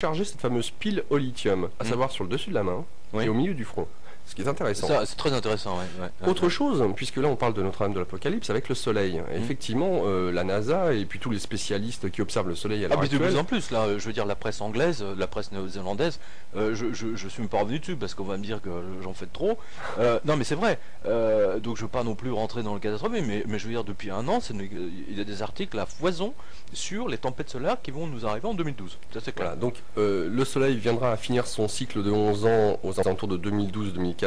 Charger cette fameuse pile au lithium, à savoir sur le dessus de la main et au milieu du front. Ce qui est intéressant. C'est très intéressant, ouais. Autre chose, puisque là on parle de Notre-Dame de l'Apocalypse avec le Soleil. Effectivement, la NASA et puis tous les spécialistes qui observent le Soleil à l'heure actuelle... de plus en plus, là, je veux dire, la presse anglaise, la presse néo-zélandaise, je suis même pas revenu dessus parce qu'on va me dire que j'en fais trop. Non, mais c'est vrai. Donc je veux pas non plus rentrer dans le catastrophe, mais je veux dire, depuis un an, il y a des articles à foison sur les tempêtes solaires qui vont nous arriver en 2012. Ça, c'est clair. Voilà, donc le Soleil viendra à finir son cycle de 11 ans aux alentours de 2012-2014,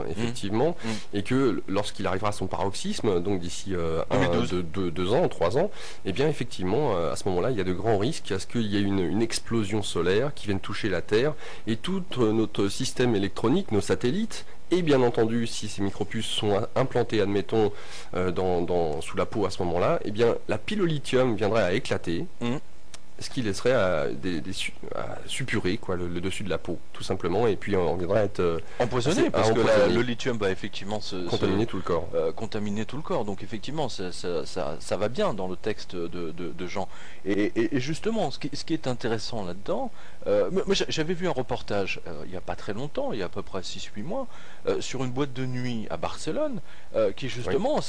effectivement, et que lorsqu'il arrivera à son paroxysme, donc d'ici 2 ans, 3 ans, et bien effectivement, à ce moment-là, il y a de grands risques à ce qu'il y ait une explosion solaire qui vienne toucher la Terre, et tout notre système électronique, nos satellites, et bien entendu, si ces micropuces sont implantées, admettons, sous la peau à ce moment-là, et bien la pile au lithium viendrait à éclater, ce qui laisserait à suppurer quoi, le dessus de la peau, tout simplement, et puis on viendrait à être empoisonné, parce que le lithium va effectivement contaminer tout le corps. Contaminer tout le corps, donc effectivement, ça va bien dans le texte de Jean. Et justement, ce qui est intéressant là-dedans, moi j'avais vu un reportage il n'y a pas très longtemps, il y a à peu près 6-8 mois, sur une boîte de nuit à Barcelone, qui justement,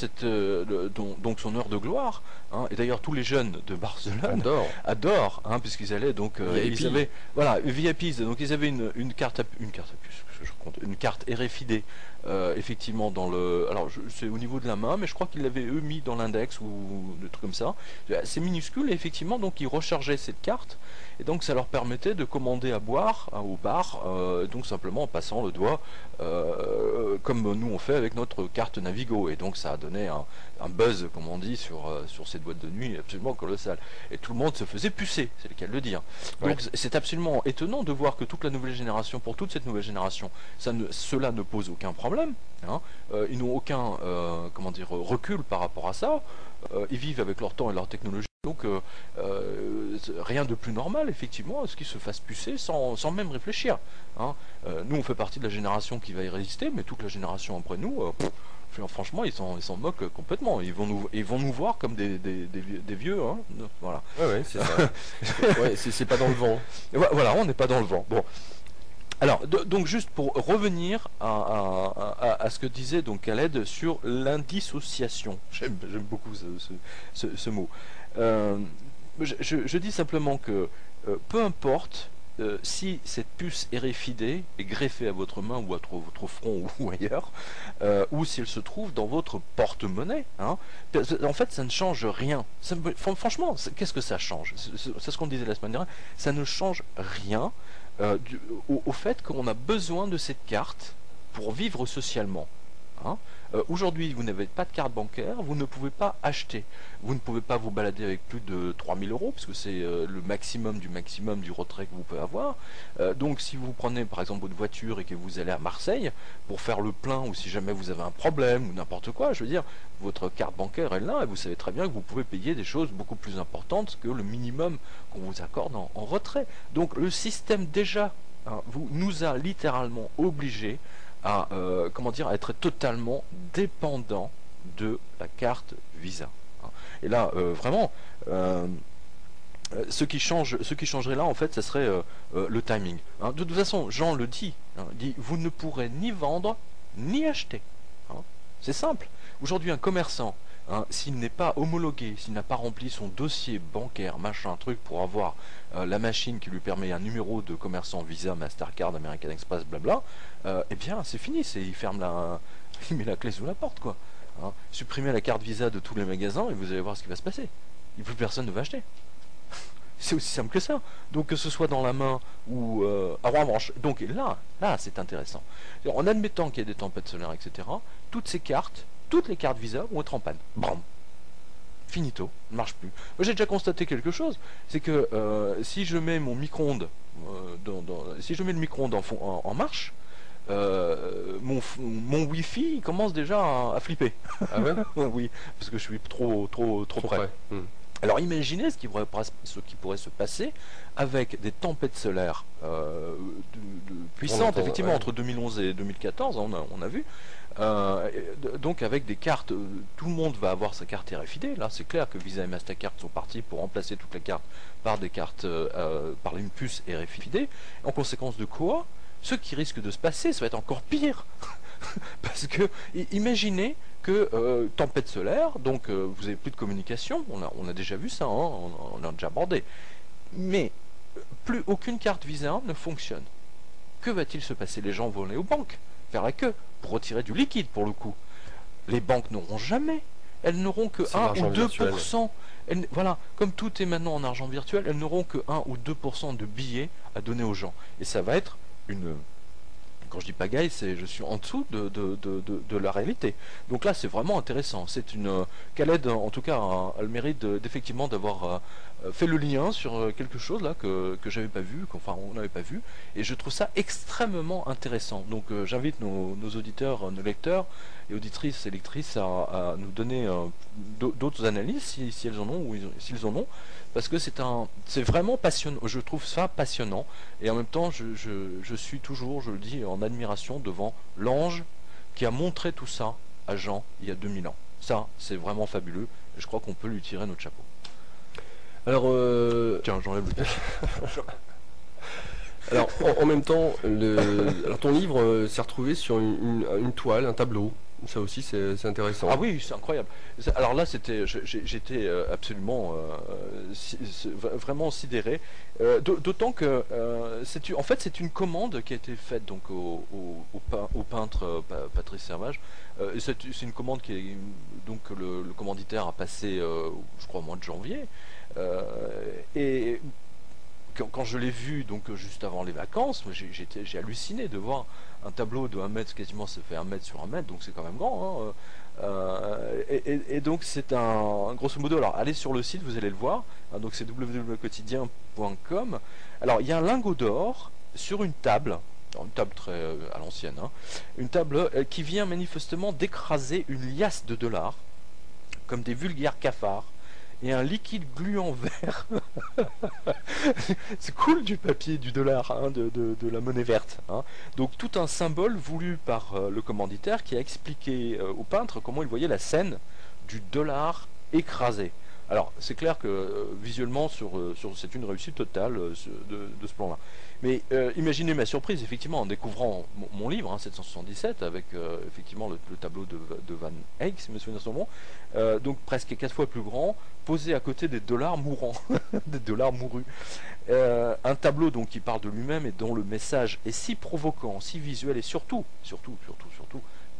donc son heure de gloire, et d'ailleurs tous les jeunes de Barcelone adorent, puisqu'ils allaient donc ils avaient VIPs, donc ils avaient une carte RFID effectivement dans le, alors c'est au niveau de la main, mais je crois qu'ils l'avaient eux mis dans l'index ou des trucs comme ça. C'est minuscule et effectivement donc ils rechargeaient cette carte et donc ça leur permettait de commander à boire au bar, donc simplement en passant le doigt comme nous on fait avec notre carte Navigo, et donc ça a donné un buzz, comme on dit, sur cette boîte de nuit absolument colossal, et tout le monde se faisait pucer, c'est le cas de le dire. Donc c'est absolument étonnant de voir que toute cette nouvelle génération, cela ne pose aucun problème, ils n'ont aucun recul par rapport à ça, ils vivent avec leur temps et leur technologie, donc rien de plus normal effectivement à ce qu'ils se fassent pucer sans même réfléchir. Nous on fait partie de la génération qui va y résister, mais toute la génération après nous, franchement ils s'en moquent complètement, ils vont nous voir comme des vieux, voilà. Ouais, c'est ça. C'est pas dans le vent. Voilà, on n'est pas dans le vent. Bon. Alors, donc juste pour revenir à ce que disait donc Khaled sur l'indissociation, j'aime beaucoup ce mot. Je dis simplement que peu importe si cette puce RFID est greffée à votre main ou à votre front ou ailleurs, ou si elle se trouve dans votre porte-monnaie, en fait ça ne change rien. Franchement, qu'est-ce que ça change? C'est ce qu'on disait la semaine dernière, ça ne change rien au fait qu'on a besoin de cette carte pour vivre socialement. Aujourd'hui, vous n'avez pas de carte bancaire, vous ne pouvez pas acheter. Vous ne pouvez pas vous balader avec plus de 3000 euros, parce que c'est le maximum du retrait que vous pouvez avoir. Donc si vous prenez par exemple votre voiture et que vous allez à Marseille pour faire le plein, ou si jamais vous avez un problème ou n'importe quoi, je veux dire, votre carte bancaire est là et vous savez très bien que vous pouvez payer des choses beaucoup plus importantes que le minimum qu'on vous accorde en retrait. Donc le système déjà nous a littéralement obligés à être totalement dépendant de la carte Visa. Et là, vraiment, ce qui changerait là, en fait, ça serait le timing. De toute façon, Jean le dit, dit, vous ne pourrez ni vendre ni acheter. C'est simple. Aujourd'hui, un commerçant, s'il n'est pas homologué, s'il n'a pas rempli son dossier bancaire, machin, truc, pour avoir la machine qui lui permet un numéro de commerçant Visa, Mastercard, American Express, blabla, eh bien c'est fini, il met la clé sous la porte, quoi. Supprimez la carte Visa de tous les magasins et vous allez voir ce qui va se passer. Et plus personne ne va acheter. C'est aussi simple que ça. Donc que ce soit dans la main ou en revanche. Donc là c'est intéressant. En admettant qu'il y ait des tempêtes solaires, etc., toutes les cartes Visa vont être en panne. Bam. Finito, ne marche plus. Moi j'ai déjà constaté quelque chose, c'est que si je mets mon micro-ondes si je mets le micro-ondes en marche, mon wifi il commence déjà à flipper. Ah ouais? Oui, parce que je suis trop près. Alors imaginez ce qui pourrait se passer avec des tempêtes solaires puissante, effectivement, entre 2011 et 2014, on a vu. Donc avec des cartes, tout le monde va avoir sa carte RFID. Là, c'est clair que Visa et Mastercard sont partis pour remplacer toutes les cartes par des cartes, par une puce RFID. En conséquence de quoi, ce qui risque de se passer, ça va être encore pire. Parce que, imaginez que tempête solaire, donc vous n'avez plus de communication, on a déjà vu ça, hein, on a déjà abordé. Mais plus aucune carte Visa ne fonctionne. Que va-t-il se passer? Les gens vont aller aux banques, faire la queue, pour retirer du liquide pour le coup. Les banques n'auront jamais. Elles n'auront que 1 ou 2%. Voilà, comme tout est maintenant en argent virtuel, elles n'auront que 1 ou 2% de billets à donner aux gens. Et ça va être une... Quand je dis pagaille, je suis en dessous de la réalité. Donc là, c'est vraiment intéressant. C'est une... Khaled, en tout cas, a le mérite d'effectivement d'avoir fait le lien sur quelque chose là que j'avais pas vu, qu'enfin on n'avait pas vu. Et je trouve ça extrêmement intéressant. Donc j'invite nos auditeurs, nos lecteurs et auditrices et lectrices à nous donner d'autres analyses si elles en ont ou s'ils en ont. Parce que c'est vraiment passionnant. Je trouve ça passionnant. Et en même temps, je suis toujours, je le dis, en admiration devant l'ange qui a montré tout ça à Jean il y a 2000 ans. Ça, c'est vraiment fabuleux. Et je crois qu'on peut lui tirer notre chapeau. Alors, tiens, j'enlève le Alors, en même temps, alors ton livre s'est retrouvé sur une toile, un tableau. Ça aussi, c'est intéressant. Ah oui, c'est incroyable. Alors là, j'étais absolument vraiment sidéré. D'autant que en fait, c'est une commande qui a été faite donc au peintre Patrice Servage. C'est une commande donc le commanditaire a passé, je crois, au mois de janvier. Et quand je l'ai vu donc juste avant les vacances, j'ai halluciné de voir un tableau de 1 mètre, quasiment ça fait 1 mètre sur 1 mètre, donc c'est quand même grand, hein, et donc c'est un grosso modo, alors allez sur le site, vous allez le voir, hein, donc c'est www.quotidien.com. Alors il y a un lingot d'or sur une table très à l'ancienne, hein, une table qui vient manifestement d'écraser une liasse de dollars comme des vulgaires cafards et un liquide gluant vert. C'est cool du papier, du dollar, hein, de la monnaie verte. Hein. Donc tout un symbole voulu par le commanditaire qui a expliqué au peintre comment il voyait la scène du dollar écrasé. Alors c'est clair que visuellement c'est une réussite totale de ce plan-là. Mais imaginez ma surprise effectivement en découvrant mon livre, hein, 777, avec effectivement le tableau de Van Eyck, si je me souviens de son nom, donc presque 4 fois plus grand, posé à côté des dollars mourants, des dollars mourus. Un tableau donc qui parle de lui-même et dont le message est si provoquant, si visuel et surtout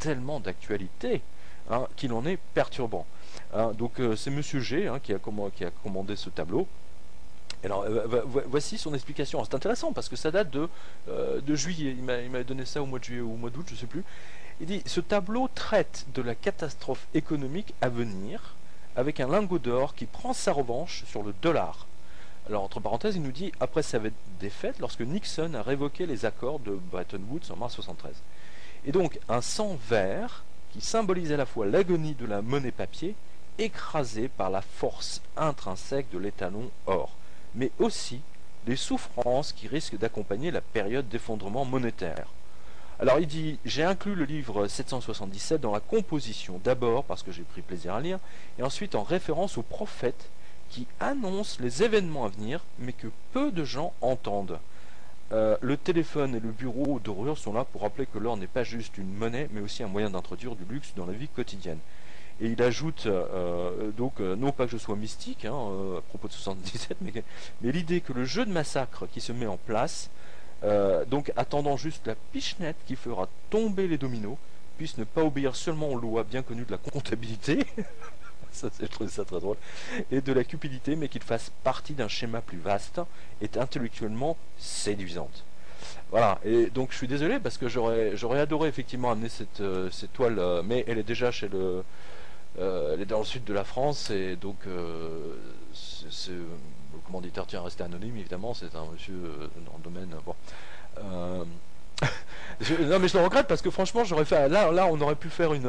tellement d'actualité, hein, qu'il en est perturbant. Hein, donc c'est Monsieur G, hein, qui a commandé ce tableau. Alors voici son explication. C'est intéressant parce que ça date de juillet. Il m'a donné ça au mois de juillet ou au mois d'août, je ne sais plus. Il dit: ce tableau traite de la catastrophe économique à venir avec un lingot d'or qui prend sa revanche sur le dollar. Alors entre parenthèses, il nous dit: après sa défaite, lorsque Nixon a révoqué les accords de Bretton Woods en mars 1973. Et donc un sang vert qui symbolise à la fois l'agonie de la monnaie papier écrasée par la force intrinsèque de l'étalon or, mais aussi les souffrances qui risquent d'accompagner la période d'effondrement monétaire. Alors il dit: j'ai inclus le livre 777 dans la composition, d'abord parce que j'ai pris plaisir à lire, et ensuite en référence aux prophètes qui annoncent les événements à venir, mais que peu de gens entendent. Le téléphone et le bureau dorure sont là pour rappeler que l'or n'est pas juste une monnaie, mais aussi un moyen d'introduire du luxe dans la vie quotidienne. Et il ajoute, donc, non pas que je sois mystique, hein, à propos de 77, mais l'idée que le jeu de massacre qui se met en place, donc attendant juste la pichenette qui fera tomber les dominos, puisse ne pas obéir seulement aux lois bien connues de la comptabilité, je trouve ça très drôle, et de la cupidité, mais qu'il fasse partie d'un schéma plus vaste, est intellectuellement séduisante. Voilà, et donc je suis désolé parce que j'aurais adoré effectivement amener cette toile, mais elle est déjà chez elle est dans le sud de la France, et donc le commanditaire tient à rester anonyme, évidemment, c'est un monsieur dans le domaine. Bon. Non mais je le regrette parce que franchement j'aurais fait là on aurait pu faire une